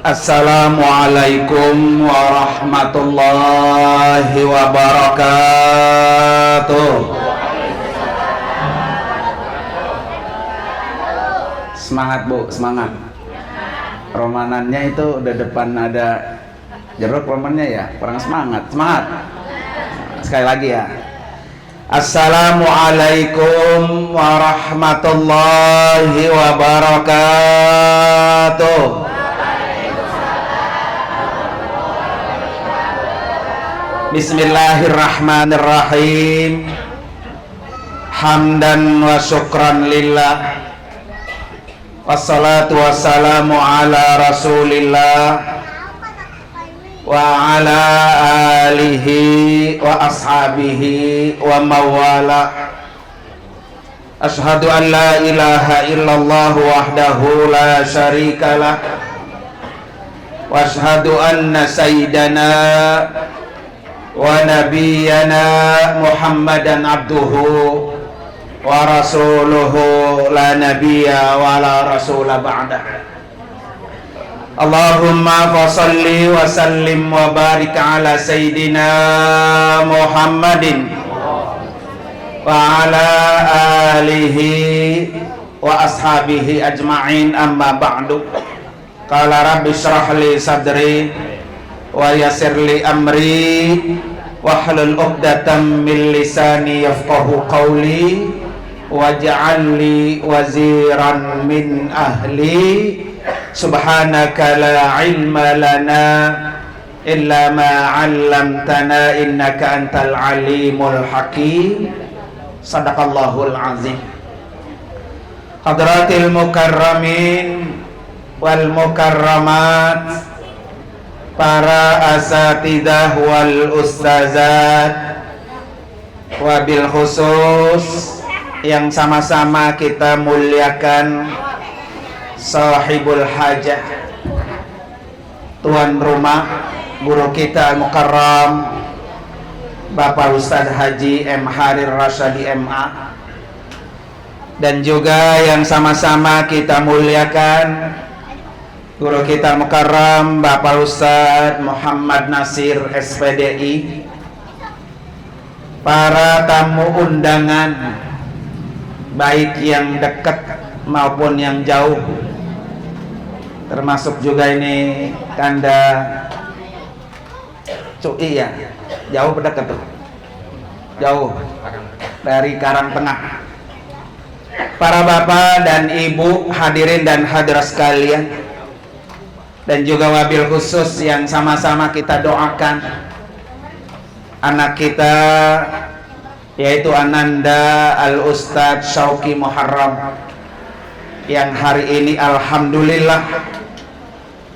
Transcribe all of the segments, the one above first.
Assalamualaikum warahmatullahi wabarakatuh. Semangat Bu, semangat. Romanannya itu udah depan ada jeruk romannya ya, kurang semangat. Semangat. Sekali lagi ya. Assalamualaikum warahmatullahi wabarakatuh. Bismillahirrahmanirrahim. Hamdan wa syukran lillah. Wassalatu wassalamu ala rasulillah wa ala alihi wa ashabihi wa mawala. Ashhadu an la ilaha illallah wahdahu la syarikalah wa ashhadu anna sayyidana wa nabiyyana Muhammadan abduhu wa rasuluhu la nabiyya wa la rasula ba'dah. Allahumma fasalli wa sallim wa barik ala sayyidina Muhammadin wa ala alihi wa ashabihi ajma'in, amma ba'du. Qala rabbi shrah li sadri wa yassir li amri wahlul 'uqdatam min lisani yafqahu qawli waj'al li waziran min ahli. Subhanaka la ilma lana illa ma 'allamtana innaka antal alimul hakim. Sadaqallahul azim. Hadratil mukarramin wal mukarramat, para asatidah wal ustazat, wabil khusus yang sama-sama kita muliakan sahibul hajah, tuan rumah, guru kita mukarram Bapak Ustaz Haji M. Harir Rasyadi MA, dan juga yang sama-sama kita muliakan guru kita mukarram Bapak Ustaz Muhammad Nasir SPDI, para tamu undangan baik yang dekat maupun yang jauh, termasuk juga ini Kanda Cui ya, jauh berdekat tuh, jauh dari Karang Tengah. Para bapak dan ibu hadirin dan hadirat sekalian, dan juga wabil khusus yang sama-sama kita doakan anak kita, yaitu Ananda Al Ustadz Syauqi Muharram, yang hari ini alhamdulillah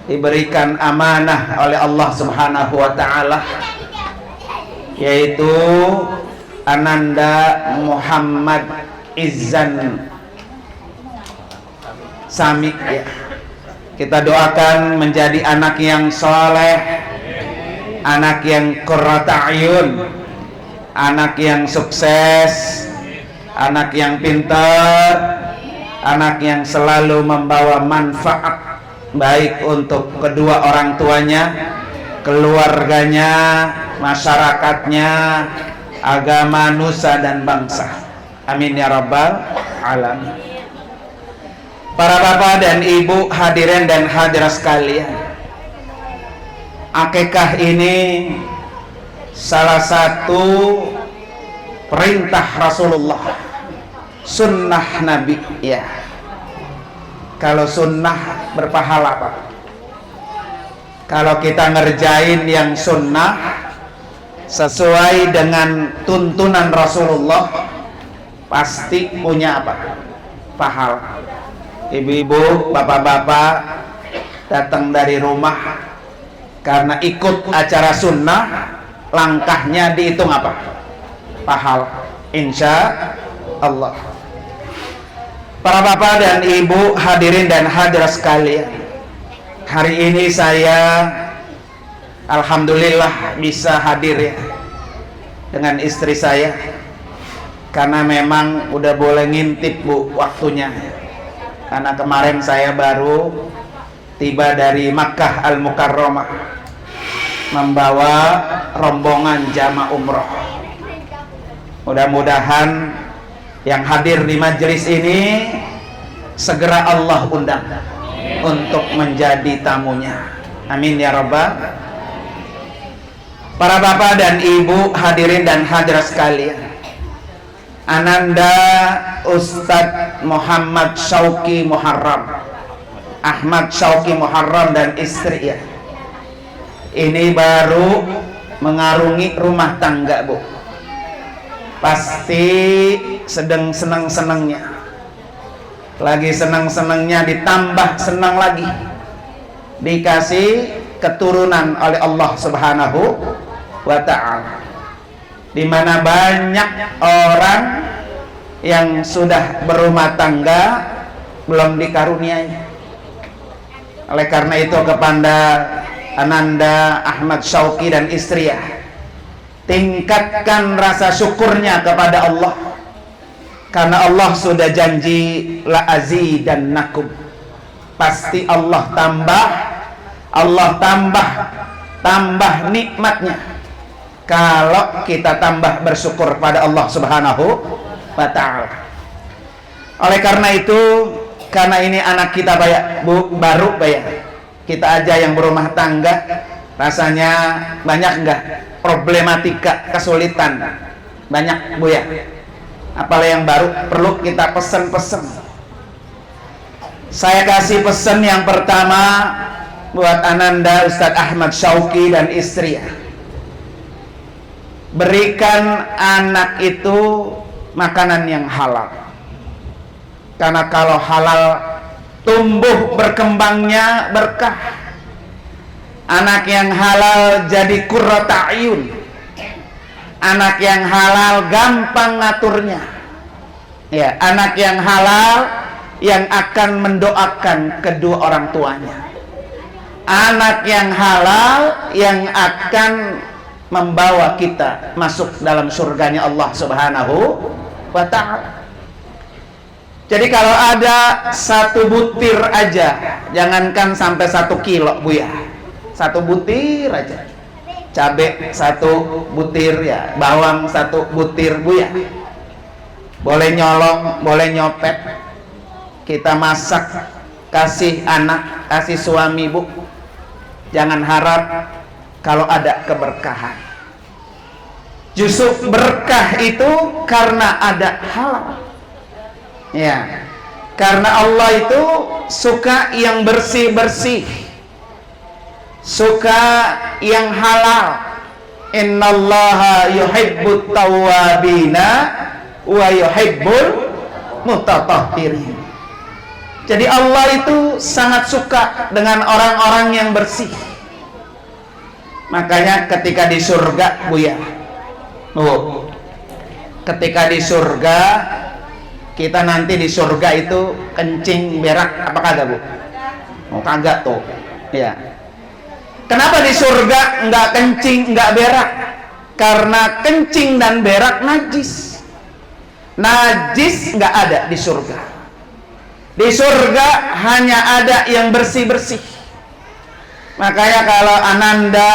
diberikan amanah oleh Allah Subhanahu wa ta'ala, yaitu Ananda Muhammad Izzan Sami ya. Kita doakan menjadi anak yang soleh, anak yang qurrata ayun, anak yang sukses, anak yang pintar, anak yang selalu membawa manfaat baik untuk kedua orang tuanya, keluarganya, masyarakatnya, agama, nusa dan bangsa. Amin ya rabbal alamin. Para bapak dan ibu hadirin dan hadirat sekalian, akikah ini salah satu perintah Rasulullah, sunnah Nabi ya. Kalau sunnah berpahala Pak. Kalau kita ngerjain yang sunnah sesuai dengan tuntunan Rasulullah, pasti punya apa? Pahala. Ibu-ibu, bapak-bapak datang dari rumah karena ikut acara sunnah, langkahnya dihitung apa? Pahala, insya Allah. Para bapak dan ibu hadirin dan hadirat sekalian, hari ini saya alhamdulillah bisa hadir ya dengan istri saya, karena memang udah boleh ngintip Bu waktunya. Karena kemarin saya baru tiba dari Makkah Al-Mukarramah membawa rombongan jamaah umroh. Mudah-mudahan yang hadir di majelis ini segera Allah undang untuk menjadi tamunya. Amin ya rabbal. Para bapak dan ibu hadirin dan hadirat sekalian, Ananda Ustadz Muhammad Syauqi Muharram, Ahmad Syauqi Muharram dan istri ya, ini baru mengarungi rumah tangga Bu. Pasti sedang senang-senangnya, lagi senang-senangnya ditambah senang lagi, dikasih keturunan oleh Allah Subhanahu wa ta'ala, dimana banyak orang yang sudah berumah tangga belum dikaruniai. Oleh karena itu kepada Ananda Ahmad Syauqi dan istri ya, tingkatkan rasa syukurnya kepada Allah, karena Allah sudah janji la azidannakum, pasti Allah tambah nikmatnya kalau kita tambah bersyukur pada Allah Subhanahu wa ta'ala. Oleh karena itu, karena ini anak kita baru kita aja yang berumah tangga, rasanya banyak enggak problematika, kesulitan banyak Bu ya, apalagi yang baru perlu kita pesen-pesen. Saya kasih pesan yang pertama buat Ananda Ustadz Ahmad Syauqi dan istri ya, berikan anak itu makanan yang halal, karena kalau halal tumbuh berkembangnya berkah. Anak yang halal jadi qurrata ayun, anak yang halal gampang ngaturnya ya, anak yang halal yang akan mendoakan kedua orang tuanya, anak yang halal yang akan membawa kita masuk dalam surganya Allah Subhanahu wa ta'ala. Jadi kalau ada satu butir aja, jangankan sampai 1 kilo Bu ya, 1 butir aja, cabai 1 butir ya, bawang 1 butir Bu ya, boleh nyolong, boleh nyopet, kita masak, kasih anak, kasih suami Bu. Jangan harap kalau ada keberkahan. Justru berkah itu karena ada halal ya, karena Allah itu suka yang bersih-bersih, suka yang halal. Innallaha yuhibbut tawwabina wa yuhibbul mutatahhirin. Jadi Allah itu sangat suka dengan orang-orang yang bersih. Makanya ketika di surga Bu ya, ketika di surga, kita nanti di surga itu kencing berak apa kagak Bu? Kagak tuh ya. Kenapa di surga enggak kencing, enggak berak? Karena kencing dan berak najis. Najis enggak ada di surga. Di surga hanya ada yang bersih-bersih. Makanya kalau Ananda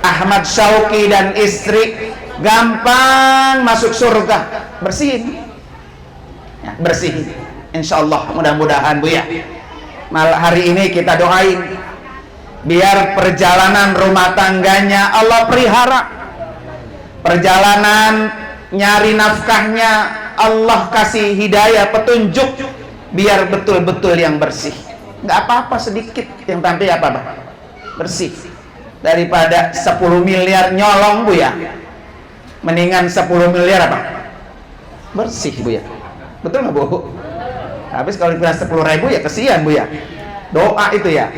Ahmad Syauqi dan istri gampang masuk surga, bersihin ya, bersihin, insyaallah. Mudah-mudahan Bu ya, hari ini kita doain biar perjalanan rumah tangganya Allah pelihara, perjalanan nyari nafkahnya Allah kasih hidayah, petunjuk, biar betul-betul yang bersih. Nggak apa-apa sedikit yang tampil apa bah, bersih, daripada 10 miliar nyolong Bu ya, mendingan 10 miliar apa, bersih Bu ya. Betul nggak Bu? Habis kalau dibilang 10.000 ya kesian Bu ya, doa itu ya.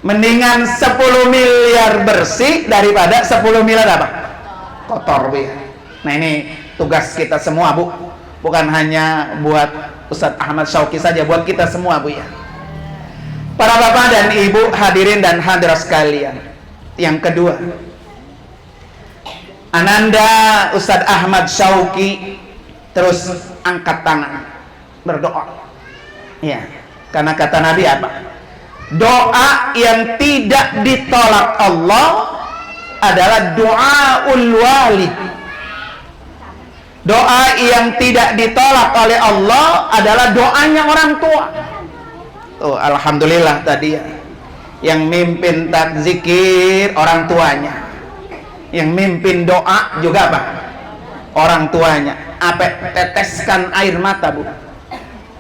Mendingan 10 miliar bersih daripada 10 miliar apa, kotor Bu ya. Nah ini tugas kita semua Bu, bukan hanya buat Ustadz Ahmad Syauqi saja, buat kita semua Bu ya. Para bapak dan ibu hadirin dan hadirat sekalian, yang kedua, Ananda Ustadz Ahmad Syauqi terus angkat tangan berdoa. Ya, karena kata Nabi apa? Doa yang tidak ditolak Allah adalah doaul walid. Doa yang tidak ditolak oleh Allah adalah doanya orang tua. Tuh, alhamdulillah tadi ya. Yang mimpin takzikir orang tuanya. Yang mimpin doa juga apa? Orang tuanya. Apa teteskan air mata, Bu?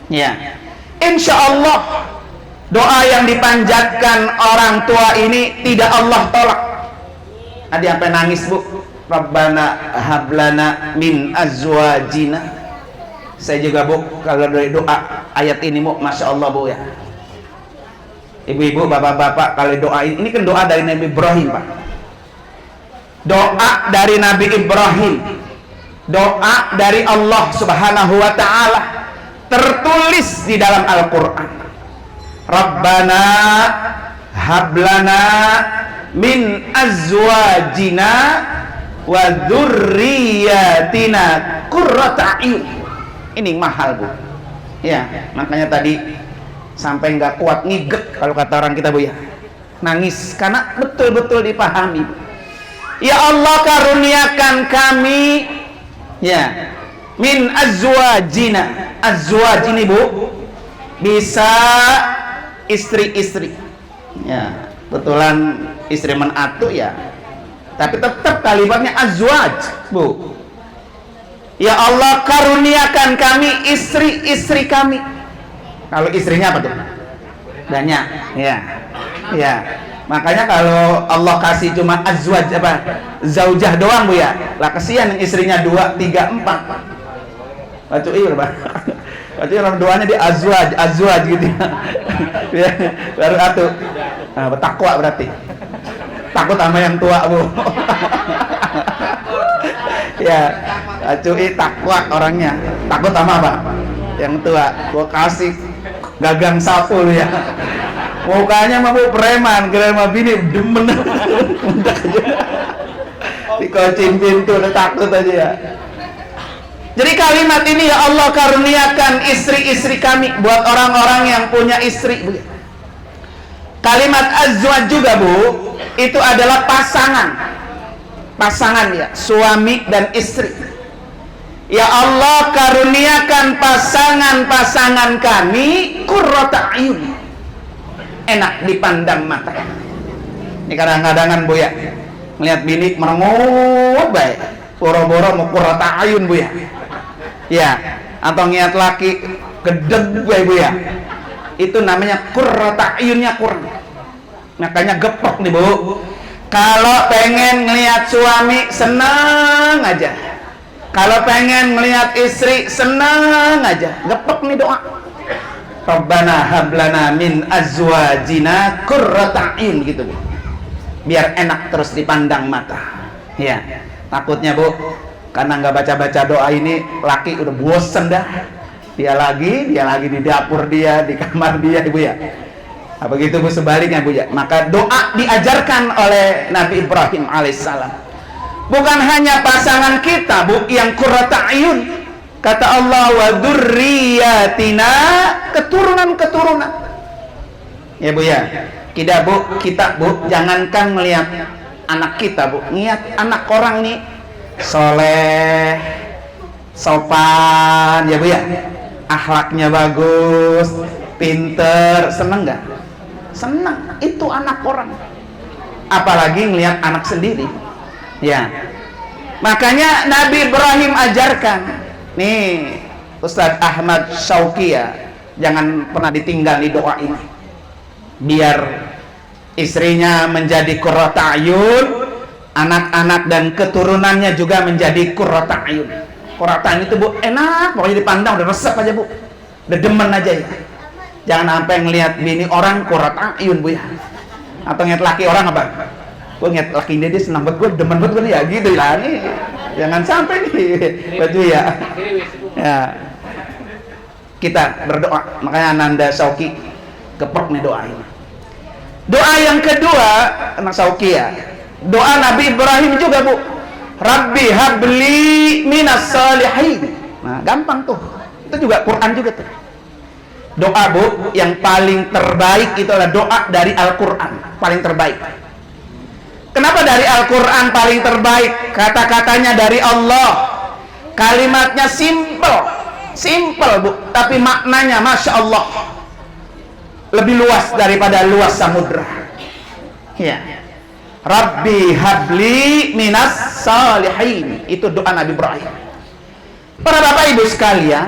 Ya. Insya Allah doa yang dipanjatkan orang tua ini tidak Allah tolak. Ada yang sampai nangis, Bu. Rabbana hablana min azwajina. Saya juga, Bu, kalau dari doa ayat ini, Bu, Masya Allah, Bu, ya. Ibu-ibu, bapak-bapak, kalau doa ini kan doa dari Nabi Ibrahim, Pak. Doa dari Nabi Ibrahim, doa dari Allah Subhanahu wa ta'ala, tertulis di dalam Al-Quran. Rabbana hablana min azwajina wa dzurriyyatina qurrata a'yun. Ini mahal, Bu. Ya, makanya tadi sampai nggak kuat ngigek kalau kata orang kita, Bu, ya. Nangis karena betul-betul dipahami, Bu. Ya Allah, karuniakan kami ya min azwajina. Azwaj ini, Bu, bisa istri-istri. Ya, betulan istri menatu ya. Tapi tetap kalimatnya azwaj, Bu. Ya Allah, karuniakan kami istri-istri kami. Kalau istrinya apa tuh? Banyak, ya. Ya. Makanya kalau Allah kasih cuma azwaj apa? Zaujah doang, Bu, ya. Lah kesian yang istrinya 2, 3, 4. Baca iya, Pak. Baca orang doanya di azwaj gitu. Ya. Baru atuh. Nah, takwa berarti. Takut sama yang tua, Bu. Ya, cuy takwa orangnya. Takut sama apa? Yang tua. Gua kasih gagang sapu lu ya. Mukanya mah, Bu, preman, kira mah bini demen. Dikocin pintu udah takut aja ya. Jadi kalimat ini, ya Allah, karuniakan istri-istri kami, buat orang-orang yang punya istri, Bu. Kalimat azwaj juga, Bu, itu adalah pasangan ya, suami dan istri. Ya Allah, karuniakan pasangan-pasangan kami qurrata a'yun, enak dipandang mata. Ini kadang-kadangan, Bu, ya, melihat bini merengut baik, boro-boro mau qurrata a'yun, Bu, ya. Ya, atau niat laki gedeg baik, Bu, ya. Itu namanya qurrata a'yunnya kurang. Makanya gepok nih, Bu. Kalau pengen ngelihat suami senang aja, kalau pengen ngelihat istri senang aja, gepok nih doa. Rabbana hablana min azwajina qurrata a'yun gitu, Bu. Biar enak terus dipandang mata. Ya, takutnya, Bu, karena nggak baca-baca doa ini, laki udah bosen dah. Dia lagi di dapur dia, di kamar dia, Ibu, ya. Apa gitu, Bu, sebaliknya, Bu, ya. Maka doa diajarkan oleh Nabi Ibrahim alaihissalam. Bukan hanya pasangan kita, Bu, yang qurrata a'yun. Kata Allah, wa dzurriyyatina, keturunan-keturunan. Ya, Bu, ya. Kita, Bu, jangankan melihat anak kita, Bu, lihat anak orang nih soleh, sopan, ya, Bu, ya. Akhlaknya bagus, pinter, seneng nggak? Senang, itu anak orang. Apalagi ngelihat anak sendiri. Ya. Makanya Nabi Ibrahim ajarkan. Nih, Ustadz Ahmad Syauqi, ya, jangan pernah ditinggal di doa ini. Biar istrinya menjadi qurrata a'yun, anak-anak dan keturunannya juga menjadi qurrata a'yun. Qurrata a'yun itu, Bu, enak, pokoknya dipandang udah resep aja, Bu. Udah demen aja ya. Jangan sampai ngelihat bini orang qurrata a'yun, Bu, ya. Atau ngeliat laki orang apa? Gue ngeliat laki dia senang banget, gue demen banget, ya gitu lah nih. Jangan sampai nih, baju ya. Ya. Kita berdoa. Makanya Ananda Syauqi gepok nih doa ini. Doa yang kedua, anak Syauqi, ya. Doa Nabi Ibrahim juga, Bu. Rabbi habli minas salihin. Nah, gampang tuh. Itu juga Quran juga tuh. Doa, Bu, yang paling terbaik itu adalah doa dari Al-Quran, paling terbaik. Kenapa dari Al-Quran paling terbaik? Kata-katanya dari Allah, kalimatnya simple, Bu, tapi maknanya Masya Allah lebih luas daripada luas samudra. Ya. Rabbi habli minas salihin. Itu doa Nabi Ibrahim. Para Bapak Ibu sekalian,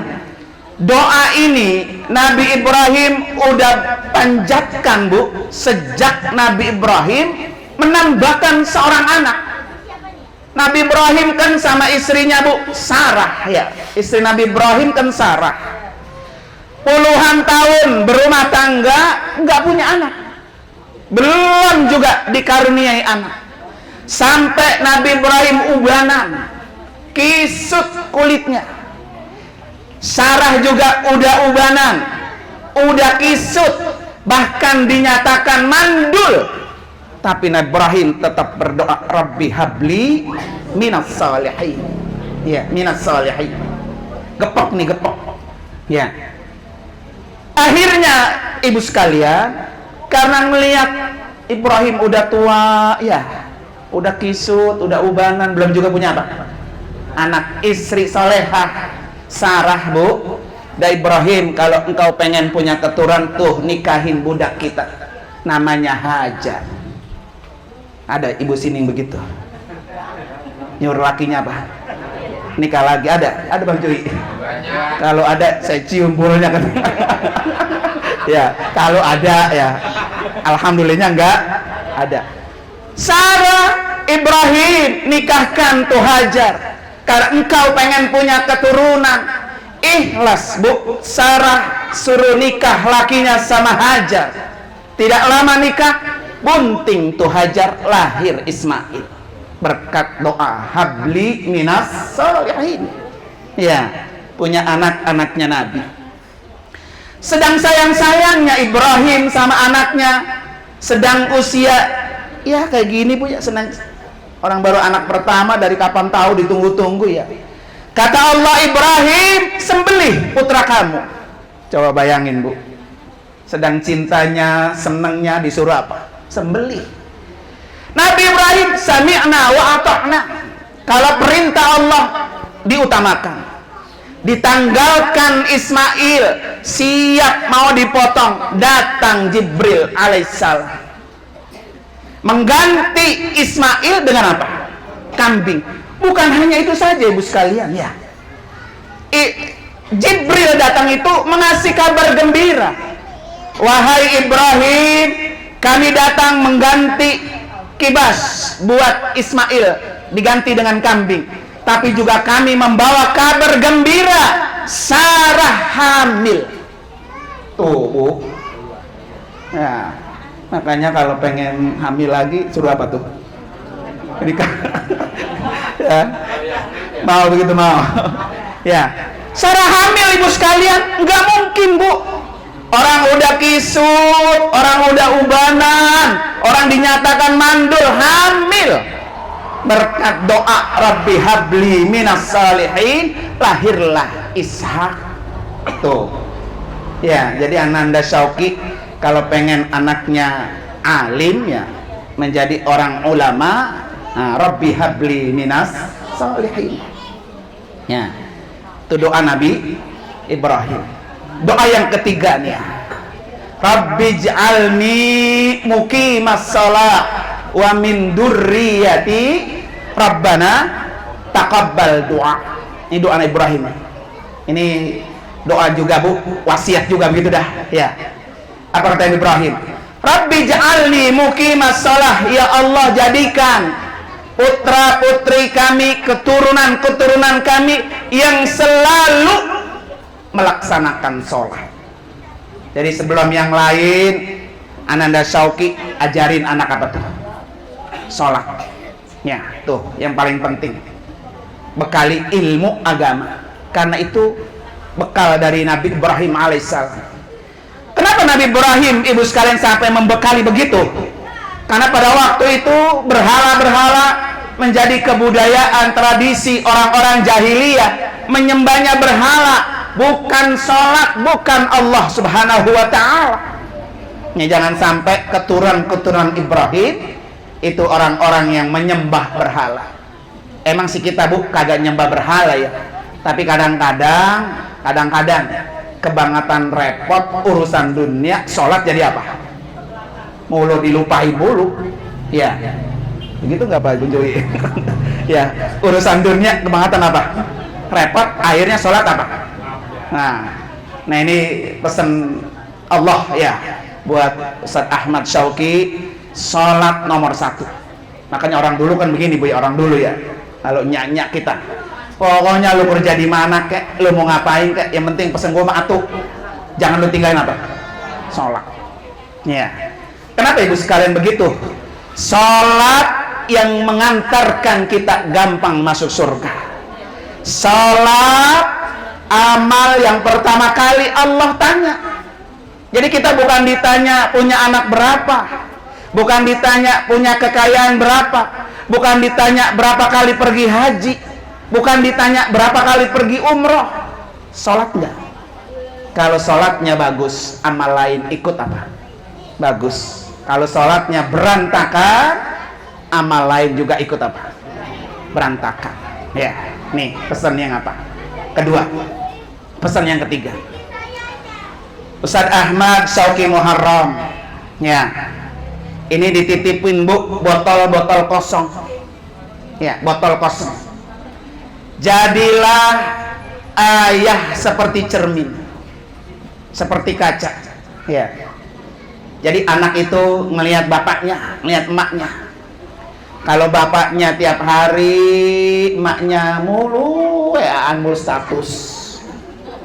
doa ini Nabi Ibrahim udah panjatkan, Bu, sejak Nabi Ibrahim menambahkan seorang anak. Nabi Ibrahim kan sama istrinya, Bu, Sarah, ya. Istri Nabi Ibrahim kan Sarah. Puluhan tahun berumah tangga, nggak punya anak. Belum juga dikaruniai anak. Sampai Nabi Ibrahim ubanan, kisut kulitnya. Sarah juga udah ubanan, udah kisut, bahkan dinyatakan mandul. Tapi Nabi Ibrahim tetap berdoa, Rabbi habli minas salihin. Ya, minas salihin. Gepok nih, gepok. Ya. Akhirnya ibu sekalian, karena melihat Ibrahim udah tua, ya, udah kisut, udah ubanan, belum juga punya apa? Anak. Istri solehah Sarah, Bu, dan Ibrahim, kalau engkau pengen punya keturunan, tuh nikahin budak kita, namanya Hajar. Ada ibu sini begitu, nyuruh lakinya apa? Nikah lagi. Ada Bang Cuy? Kalau ada saya cium bulunya kan. Ya, kalau ada ya alhamdulillahnya enggak ada. Sarah, Ibrahim nikahkan tuh Hajar karena engkau pengen punya keturunan. Ikhlas, Bu. Sarah suruh nikah lakinya sama Hajar. Tidak lama nikah, bunting tuh Hajar, lahir Ismail berkat doa habli minas salihin. Ya, punya anak-anaknya Nabi. Sedang sayang-sayangnya Ibrahim sama anaknya, sedang usia ya kayak gini, Bu, ya, senang. Orang baru anak pertama, dari kapan tahu, ditunggu-tunggu, ya. Kata Allah, Ibrahim, sembelih putra kamu. Coba bayangin, Bu, sedang cintanya, senangnya, disuruh apa? Sembelih. Nabi Ibrahim sami'na wa ata'na. Kalau perintah Allah diutamakan. Ditanggalkan Ismail, siap mau dipotong, datang Jibril alaihissalam mengganti Ismail dengan apa? Kambing. Bukan hanya itu saja, ibu sekalian, ya. Jibril datang itu mengasih kabar gembira. Wahai Ibrahim, kami datang mengganti kibas buat Ismail, diganti dengan kambing. Tapi juga kami membawa kabar gembira, Sarah hamil. Tuh, Bu. Ya, makanya kalau pengen hamil lagi, suruh apa tuh? Ya. Mau begitu, mau. Ya. Sarah hamil, ibu sekalian, nggak mungkin, Bu. Orang udah kisut, orang udah ubanan, orang dinyatakan mandul, hamil. Berkat doa Rabbi habli minas salihin, lahirlah Ishak. Tuh. Ya, jadi Ananda Syauqi kalau pengen anaknya alim, ya, menjadi orang ulama, nah, Rabbi habli minas salihin. Ya. Itu doa Nabi Ibrahim. Doa yang ketiga nih, Rabbi ij'alni muqimas shalah wa min dzurriyyati Rabbana taqabbal doa. Ini doa Nabi Ibrahim. Ini doa juga, Bu, wasiat juga begitu dah, ya. Apa kata Nabi Ibrahim? Rabbi ij'alni muqimas shalah, ya Allah, jadikan putra-putri kami, keturunan-keturunan kami yang selalu melaksanakan sholat. Jadi sebelum yang lain, Ananda Syauqi ajarin anak apa tuh? Sholat. Ya, tuh yang paling penting. Bekali ilmu agama. Karena itu bekal dari Nabi Ibrahim alaihissalam. Kenapa Nabi Ibrahim, ibu sekalian, sampai membekali begitu? Karena pada waktu itu berhala-berhala menjadi kebudayaan tradisi orang-orang jahiliyah, menyembahnya berhala, bukan sholat, bukan Allah subhanahu wa ta'ala. Ya, jangan sampai keturunan Ibrahim itu orang-orang yang menyembah berhala. Emang sih kita kagak nyembah berhala ya, tapi kadang-kadang kebangetan repot urusan dunia, sholat jadi apa? Mulu dilupain mulu. Ya, begitu nggak Pak Gunjoy? Ya, urusan dunia kebangetan apa? Repot, akhirnya sholat apa? Nah ini pesan Allah ya buat Ustadz Ahmad Syauqi, sholat nomor 1. Makanya orang dulu kan begini Bu, orang dulu ya, kalau nyak-nyak kita, pokoknya lu kerja di mana kek, lu mau ngapain kek, yang penting pesen gua mah atuh, jangan lu tinggalin apa? Sholat. Ya. Kenapa ibu sekalian begitu? Sholat yang mengantarkan kita gampang masuk surga. Sholat amal yang pertama kali Allah tanya. Jadi kita bukan ditanya punya anak berapa, bukan ditanya punya kekayaan berapa, bukan ditanya berapa kali pergi haji, bukan ditanya berapa kali pergi umroh. Sholat enggak? Kalau sholatnya bagus, amal lain ikut apa? Bagus. Kalau sholatnya berantakan, amal lain juga ikut apa? Berantakan. Ya, nih pesan yang apa? Kedua, pesan yang ketiga. Ustadz Ahmad Syauqi Muharram, ya, ini dititipin Bu, botol-botol kosong. Ya, botol kosong. Jadilah ayah seperti cermin, seperti kaca. Ya. Jadi anak itu ngelihat bapaknya, ngelihat emaknya. Kalau bapaknya tiap hari, emaknya mulu mulu status.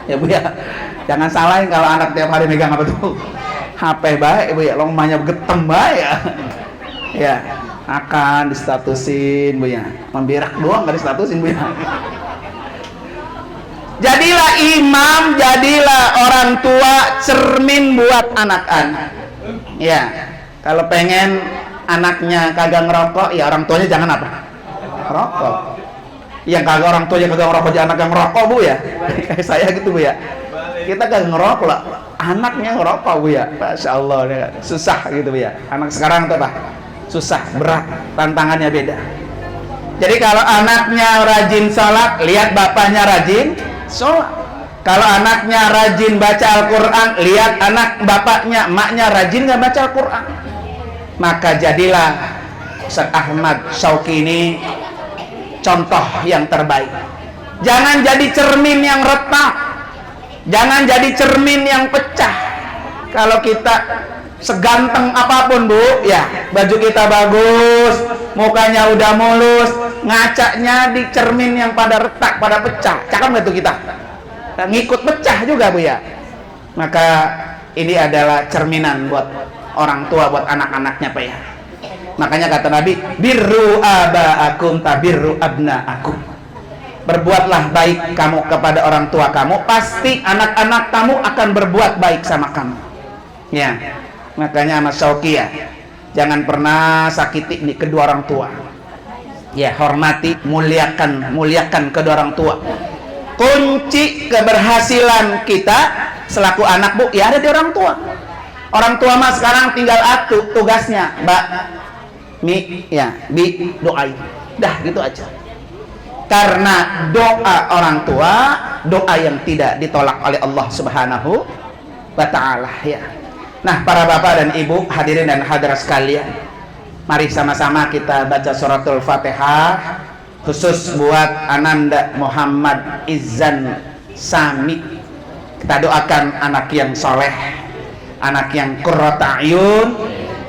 Ya Bu ya, jangan salahin kalau anak tiap hari megang apa tuh? HP baik Bu ya, lomanya getem baik ya. Ya, akan distatusin Bu ya. Memberak doang nggak distatusin Bu ya. Jadilah imam, jadilah orang tua, cermin buat anak-anak. Ya, kalau pengen anaknya kagak ngerokok, ya orang tuanya jangan apa? Rokok. Yang kagak orang tuanya kagak ngerokok, jangan anak yang ngerokok Bu ya. Kayak saya gitu Bu ya. Kita kagak ngerokok lah, anaknya ngerokok Bu ya. Masya Allah, ya. Susah gitu Bu ya. Anak sekarang tuh apa? Susah, berat, tantangannya beda. Jadi kalau anaknya rajin sholat, lihat bapaknya rajin sholat. Kalau anaknya rajin baca Al-Quran, lihat anak bapaknya, emaknya rajin nggak baca Al-Quran. Maka jadilah Ustadz Ahmad Syauqi ini contoh yang terbaik. Jangan jadi cermin yang retak, jangan jadi cermin yang pecah. Kalau kita seganteng apapun Bu, ya baju kita bagus, mukanya udah mulus, ngacanya di cermin yang pada retak, pada pecah, cakep nggak tuh kita? Ngikut pecah juga Bu ya. Maka ini adalah cerminan buat orang tua, buat anak-anaknya Pak ya. Makanya kata Nabi, birru aba'akum tabirru abna'akum. Berbuatlah baik kamu kepada orang tua kamu, pasti anak-anak kamu akan berbuat baik sama kamu. Ya, makanya Mas Syauqi ya, jangan pernah sakiti nih kedua orang tua. Ya, hormati, muliakan kedua orang tua. Kunci keberhasilan kita selaku anak Bu ya ada di orang tua. Orang tua mah sekarang tinggal atuh tugasnya, Mbak Mi ya, Bi doain. Dah gitu aja. Karena doa orang tua, doa yang tidak ditolak oleh Allah Subhanahu wa taala ya. Nah, para bapak dan ibu, hadirin dan hadirat sekalian, mari sama-sama kita baca suratul Fatihah khusus buat Ananda Muhammad Izzan Sami. Kita doakan anak yang soleh, anak yang qurrata ayun,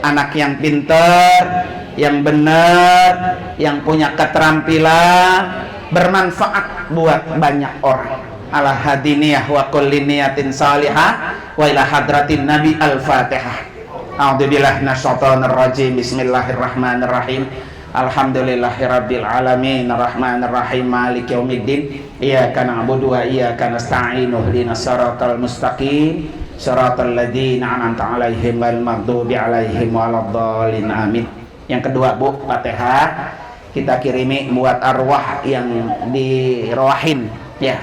anak yang pintar, yang benar, yang punya keterampilan, bermanfaat buat banyak orang. Ala hadiniyah wa kulli niyatin salihah wa ila hadratin nabi al-fatihah. A'udzubillahi minasyaitonir rajim. Bismillahirrahmanirrahim. Alhamdulillahirabbil alamin arrahmanir rahim maliki yaumiddin iyyaka na'budu wa iyyaka nasta'in ihdinas siratal mustaqim siratal ladzina an'amta 'alaihim ghairil maghdubi 'alaihim waladdallin amin. Yang kedua Bu, Fatihah. kita kirimi buat arwah yang dirowahin ya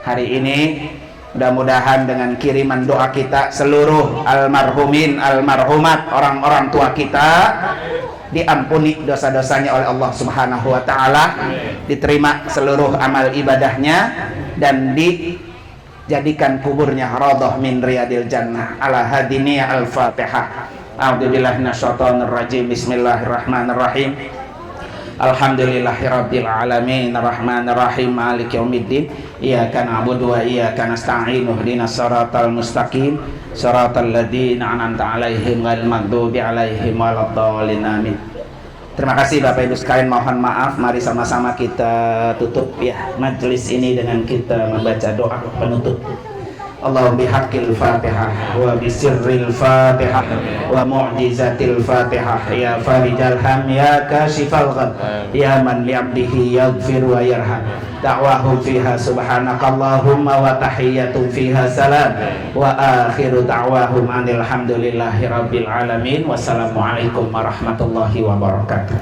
hari ini. Mudah-mudahan dengan kiriman doa kita seluruh almarhumin almarhumat orang-orang tua kita diampuni dosa-dosanya oleh Allah Subhanahu wa taala, diterima seluruh amal ibadahnya dan dijadikan kuburnya radhah min riyadil jannah. Ala hadini al-Fatihah. A'udzubillahi minasyaitonir rajim. Bismillahirrahmanirrahim. Alhamdulillahirabbil alamin arrahmanir rahim maliki yaumiddin iyyaka na'budu wa iyyaka nasta'in ihdinas siratal mustaqim siratal ladzina an'amta 'alaihim ghairil maghdubi 'alaihim waladdallin amin. Terima kasih Bapak Ibu sekalian, mohon maaf. Mari sama-sama kita tutup ya majelis ini dengan kita membaca doa penutup. Allahumma bihaqqil Fatihah wa bisirril Fatihah wa mu'jizatil Fatihah ya farijal ham ya kashifal gham ya man li'abdihi yaghfir wa yarham. Da'wahum fiha subhanakallahumma wa tahiyyatun fiha salam wa akhiru da'wahum anil hamdulillahi rabbil alamin. Wassalamualaikum warahmatullahi wabarakatuh.